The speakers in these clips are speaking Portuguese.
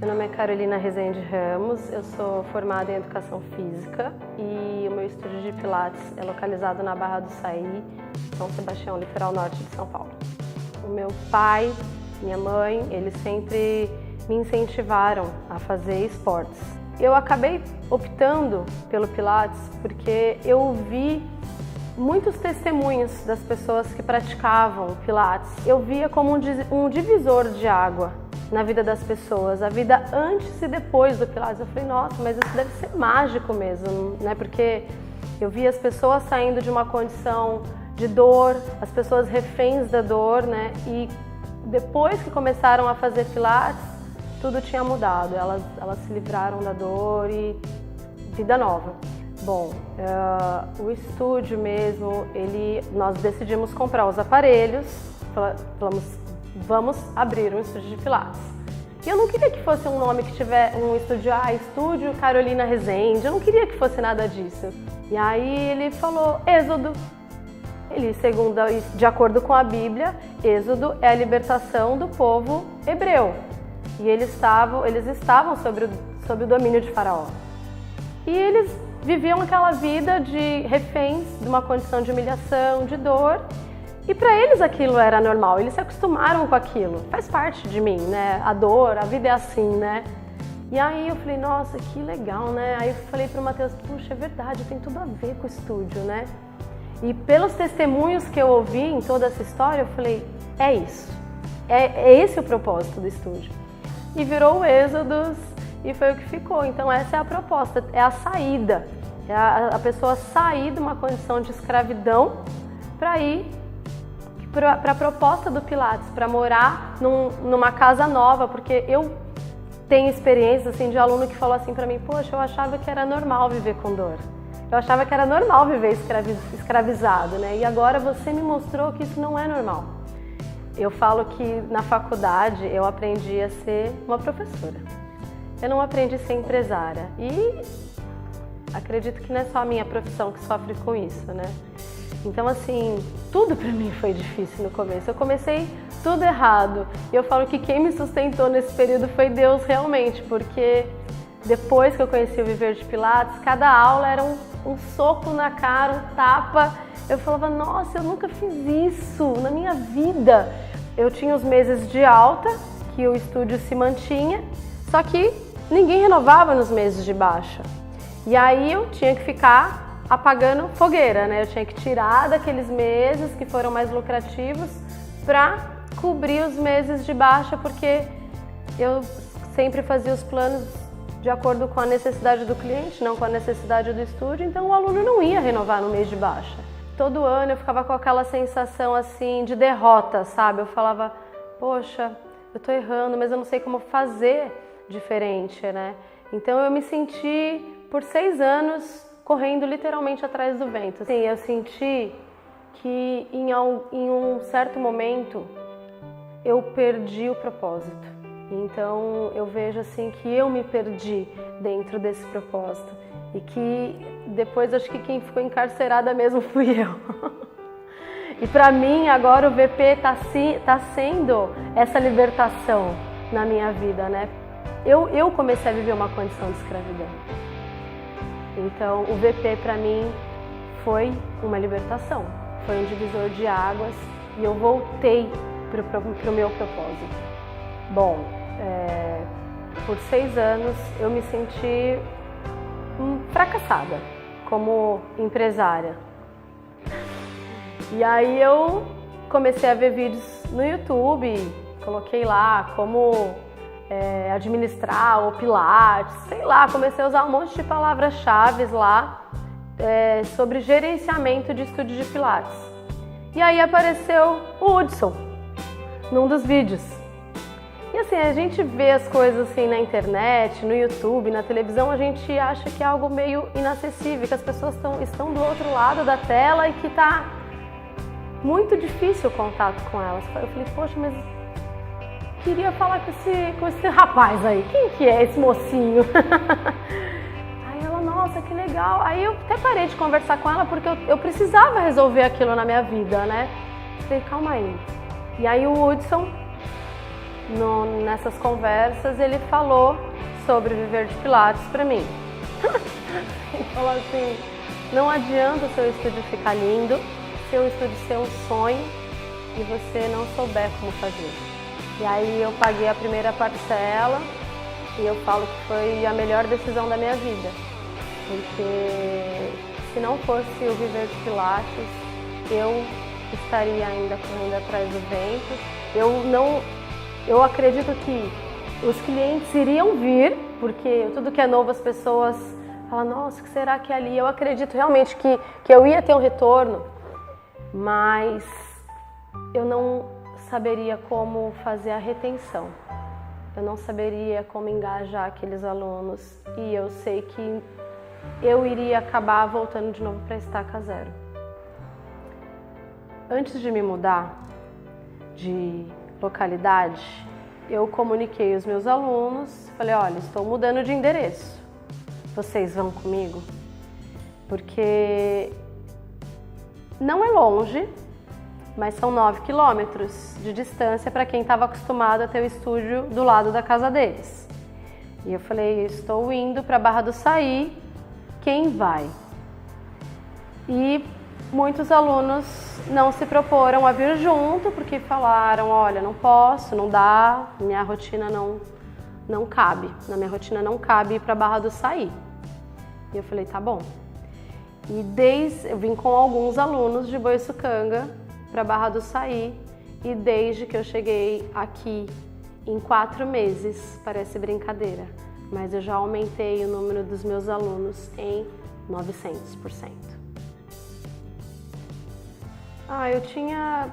Meu nome é Carolina Rezende Ramos, eu sou formada em Educação Física e o meu estúdio de Pilates é localizado na Barra do Saí, São Sebastião, litoral norte de São Paulo. O meu pai, minha mãe, eles sempre me incentivaram a fazer esportes. Eu acabei optando pelo Pilates porque eu vi muitos testemunhos das pessoas que praticavam Pilates. Eu via como um divisor de água na vida das pessoas, a vida antes e depois do Pilates. Eu falei, nossa, mas isso deve ser mágico mesmo, né? Porque eu via as pessoas saindo de uma condição de dor, as pessoas reféns da dor, né? E depois que começaram a fazer Pilates, tudo tinha mudado. Elas se livraram da dor e vida nova. Bom, o estúdio mesmo, nós decidimos comprar os aparelhos, falamos, vamos abrir um estúdio de Pilates. E eu não queria que fosse um nome que tiver um estúdio, Estúdio Carolina Rezende, eu não queria que fosse nada disso. E aí ele falou, Êxodo. De acordo com a Bíblia, Êxodo é a libertação do povo hebreu. E eles estavam sob o domínio de Faraó. E eles viviam aquela vida de reféns, de uma condição de humilhação, de dor. E para eles aquilo era normal, eles se acostumaram com aquilo. Faz parte de mim, né? A dor, a vida é assim, né? E aí eu falei, nossa, que legal, né? Aí eu falei pro Matheus, puxa, é verdade, tem tudo a ver com o estúdio, né? E pelos testemunhos que eu ouvi em toda essa história, eu falei, é isso. É esse o propósito do estúdio. E virou o Êxodos e foi o que ficou. Então essa é a proposta, é a saída. É a pessoa sair de uma condição de escravidão para ir para a proposta do Pilates, para morar numa casa nova, porque eu tenho experiências assim, de aluno que falou assim para mim, poxa, eu achava que era normal viver com dor, eu achava que era normal viver escravizado, né? E agora você me mostrou que isso não é normal. Eu falo que na faculdade eu aprendi a ser uma professora, eu não aprendi a ser empresária e acredito que não é só a minha profissão que sofre com isso, né? Então, assim, tudo pra mim foi difícil no começo. Eu comecei tudo errado. E eu falo que quem me sustentou nesse período foi Deus realmente, porque depois que eu conheci o Viver de Pilates, cada aula era um soco na cara, um tapa. Eu falava, nossa, eu nunca fiz isso na minha vida. Eu tinha os meses de alta, que o estúdio se mantinha, só que ninguém renovava nos meses de baixa. E aí eu tinha que ficar apagando fogueira, né? Eu tinha que tirar daqueles meses que foram mais lucrativos para cobrir os meses de baixa, porque eu sempre fazia os planos de acordo com a necessidade do cliente, não com a necessidade do estúdio, então o aluno não ia renovar no mês de baixa. Todo ano eu ficava com aquela sensação assim de derrota, sabe? Eu falava, poxa, eu tô errando, mas eu não sei como fazer diferente, né? Então eu me senti por 6 anos correndo literalmente atrás do vento. Sim, eu senti que em um certo momento eu perdi o propósito. Então eu vejo assim que eu me perdi dentro desse propósito e que depois acho que quem ficou encarcerada mesmo fui eu. E para mim agora o VP tá sendo essa libertação na minha vida, né? Eu comecei a viver uma condição de escravidão. Então, o VP para mim foi uma libertação, foi um divisor de águas e eu voltei pro meu propósito. Bom, por 6 anos eu me senti fracassada como empresária. E aí eu comecei a ver vídeos no YouTube, coloquei lá como administrar o Pilates, sei lá, comecei a usar um monte de palavras-chave lá sobre gerenciamento de estúdio de Pilates. E aí apareceu o Hudson num dos vídeos. E assim, a gente vê as coisas assim na internet, no YouTube, na televisão, a gente acha que é algo meio inacessível, que as pessoas estão do outro lado da tela e que tá muito difícil o contato com elas. Eu falei, poxa, mas queria falar com esse rapaz aí, quem que é esse mocinho? Aí ela, nossa, que legal. Aí eu até parei de conversar com ela porque eu precisava resolver aquilo na minha vida, né? Falei, calma aí. E aí o Hudson nessas conversas, ele falou sobre viver de Pilates para mim. Ele falou assim, não adianta o seu estúdio ficar lindo, seu estúdio ser um sonho e você não souber como fazer. E aí eu paguei a primeira parcela e eu falo que foi a melhor decisão da minha vida. Porque se não fosse o viver de Pilates, eu estaria ainda correndo atrás do vento. Eu acredito que os clientes iriam vir, porque tudo que é novo as pessoas falam, nossa, o que será que é ali? Eu acredito realmente que eu ia ter um retorno, mas eu não saberia como fazer a retenção. Eu não saberia como engajar aqueles alunos e eu sei que eu iria acabar voltando de novo para a estaca zero. Antes de me mudar de localidade, eu comuniquei os meus alunos, falei, olha, estou mudando de endereço, vocês vão comigo? Porque não é longe, mas são 9 quilômetros de distância para quem estava acostumado a ter o estúdio do lado da casa deles. E eu falei, estou indo para Barra do Saí, quem vai? E muitos alunos não se proporam a vir junto, porque falaram, olha, não posso, não dá, minha rotina não cabe, na minha rotina não cabe ir para Barra do Saí. E eu falei, tá bom. E eu vim com alguns alunos de Boiçucanga para Barra do Saí, e desde que eu cheguei aqui, em 4 meses, parece brincadeira, mas eu já aumentei o número dos meus alunos em 900%. Eu tinha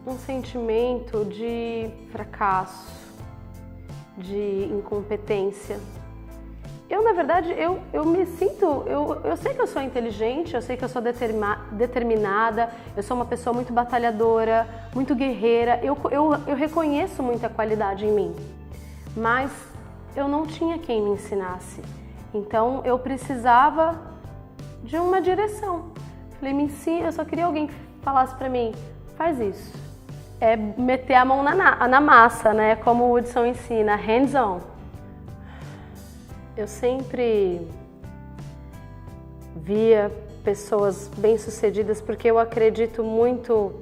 um sentimento de fracasso, de incompetência. Na verdade, eu me sinto, eu sei que eu sou inteligente, eu sei que eu sou determinada, eu sou uma pessoa muito batalhadora, muito guerreira, eu reconheço muita qualidade em mim, mas eu não tinha quem me ensinasse, então eu precisava de uma direção. Falei, me ensina, eu só queria alguém que falasse pra mim, faz isso. É meter a mão na massa, né? Como o Hudson ensina, hands-on. Eu sempre via pessoas bem-sucedidas porque eu acredito muito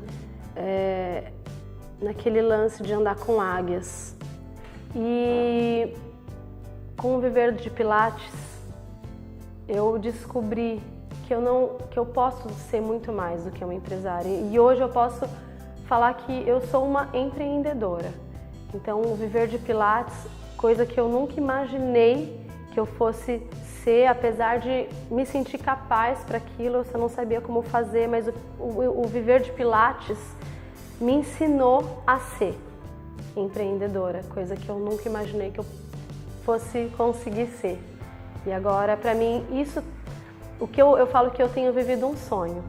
naquele lance de andar com águias. E com o viver de Pilates, eu descobri que eu posso ser muito mais do que uma empresária. E hoje eu posso falar que eu sou uma empreendedora. Então, o viver de Pilates, coisa que eu nunca imaginei que eu fosse ser, apesar de me sentir capaz para aquilo, eu só não sabia como fazer, mas o viver de Pilates me ensinou a ser empreendedora, coisa que eu nunca imaginei que eu fosse conseguir ser. E agora, para mim, isso, o que eu falo que eu tenho vivido um sonho.